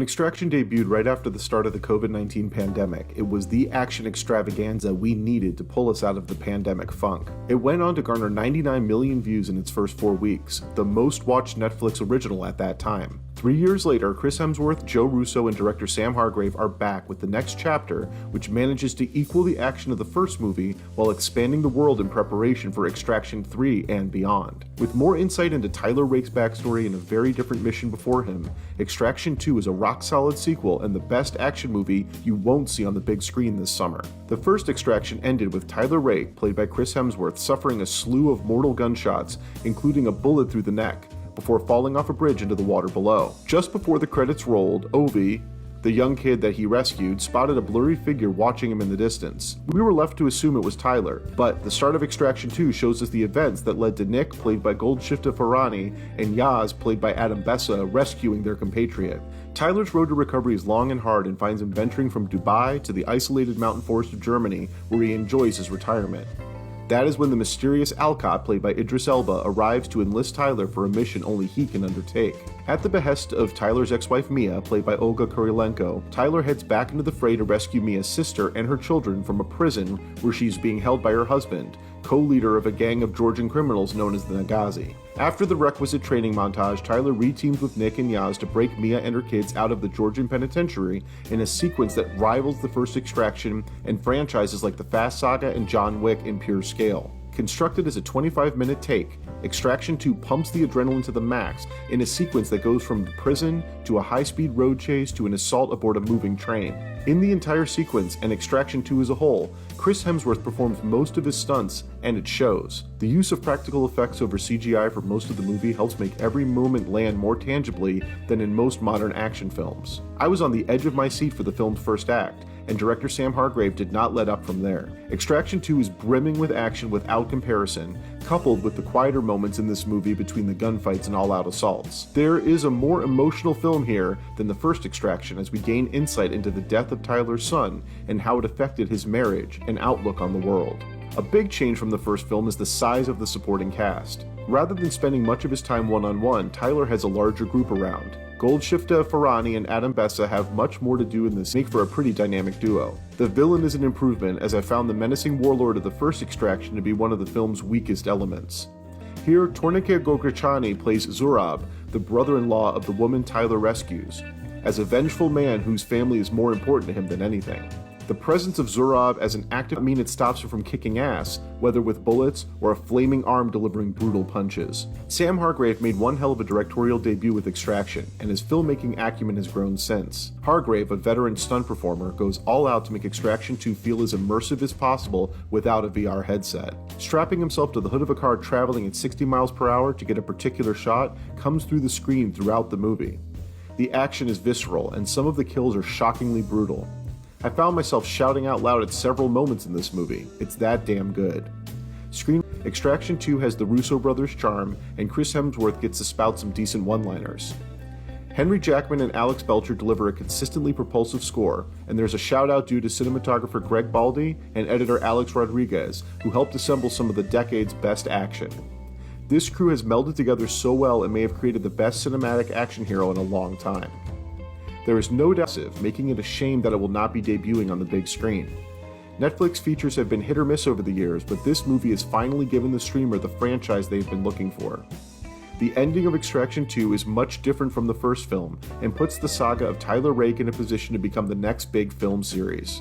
When Extraction debuted right after the start of the COVID-19 pandemic, it was the action extravaganza we needed to pull us out of the pandemic funk. It went on to garner 99 million views in its first 4 weeks, the most watched Netflix original at that time. 3 years later, Chris Hemsworth, Joe Russo, and director Sam Hargrave are back with the next chapter, which manages to equal the action of the first movie while expanding the world in preparation for Extraction 3 and beyond. With more insight into Tyler Rake's backstory and a very different mission before him, Extraction 2 is a rock-solid sequel and the best action movie you won't see on the big screen this summer. The first Extraction ended with Tyler Rake, played by Chris Hemsworth, suffering a slew of mortal gunshots, including a bullet through the neck, before falling off a bridge into the water below. Just before the credits rolled, Ovi, the young kid that he rescued, spotted a blurry figure watching him in the distance. We were left to assume it was Tyler, but the start of Extraction 2 shows us the events that led to Nick, played by Goldshifteh Farahani, and Yaz, played by Adam Bessa, rescuing their compatriot. Tyler's road to recovery is long and hard and finds him venturing from Dubai to the isolated mountain forest of Germany, where he enjoys his retirement. That is when the mysterious Alcott, played by Idris Elba, arrives to enlist Tyler for a mission only he can undertake. At the behest of Tyler's ex-wife Mia, played by Olga Kurylenko, Tyler heads back into the fray to rescue Mia's sister and her children from a prison where she's being held by her husband, co-leader of a gang of Georgian criminals known as the Nagazi. After the requisite training montage, Tyler reteams with Nick and Yaz to break Mia and her kids out of the Georgian penitentiary in a sequence that rivals the first Extraction and franchises like the Fast Saga and John Wick in pure scale. Constructed as a 25-minute take, Extraction 2 pumps the adrenaline to the max in a sequence that goes from the prison to a high-speed road chase to an assault aboard a moving train. In the entire sequence, and Extraction 2 as a whole, Chris Hemsworth performs most of his stunts, and it shows. The use of practical effects over CGI for most of the movie helps make every moment land more tangibly than in most modern action films. I was on the edge of my seat for the film's first act, and director Sam Hargrave did not let up from there. Extraction 2 is brimming with action without comparison, coupled with the quieter moments in this movie between the gunfights and all-out assaults. There is a more emotional film here than the first Extraction as we gain insight into the death of Tyler's son and how it affected his marriage and outlook on the world. A big change from the first film is the size of the supporting cast. Rather than spending much of his time one-on-one, Tyler has a larger group around. Goldshifteh Farahani and Adam Bessa have much more to do in this, make for a pretty dynamic duo. The villain is an improvement, as I found the menacing warlord of the first Extraction to be one of the film's weakest elements. Here, Tornike Gogrechani plays Zurab, the brother-in-law of the woman Tyler rescues, as a vengeful man whose family is more important to him than anything. The presence of Zurab as an active mean it stops her from kicking ass, whether with bullets or a flaming arm delivering brutal punches. Sam Hargrave made one hell of a directorial debut with Extraction, and his filmmaking acumen has grown since. Hargrave, a veteran stunt performer, goes all out to make Extraction 2 feel as immersive as possible without a VR headset. Strapping himself to the hood of a car traveling at 60 miles per hour to get a particular shot comes through the screen throughout the movie. The action is visceral, and some of the kills are shockingly brutal. I found myself shouting out loud at several moments in this movie. It's that damn good. Extraction 2 has the Russo brothers' charm, and Chris Hemsworth gets to spout some decent one-liners. Henry Jackman and Alex Belcher deliver a consistently propulsive score, and there's a shout-out due to cinematographer Greg Baldi and editor Alex Rodriguez, who helped assemble some of the decade's best action. This crew has melded together so well and may have created the best cinematic action hero in a long time. There is no doubt, making it a shame that it will not be debuting on the big screen. Netflix features have been hit or miss over the years, but this movie has finally given the streamer the franchise they've been looking for. The ending of Extraction 2 is much different from the first film, and puts the saga of Tyler Rake in a position to become the next big film series.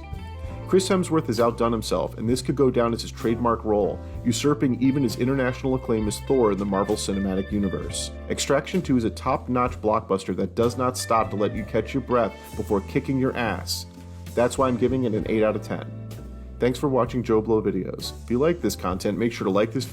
Chris Hemsworth has outdone himself, and this could go down as his trademark role, usurping even his international acclaim as Thor in the Marvel Cinematic Universe. Extraction 2 is a top-notch blockbuster that does not stop to let you catch your breath before kicking your ass. That's why I'm giving it an 8 out of 10. Thanks for watching Joe Blow videos. If you like this content, make sure to like this video.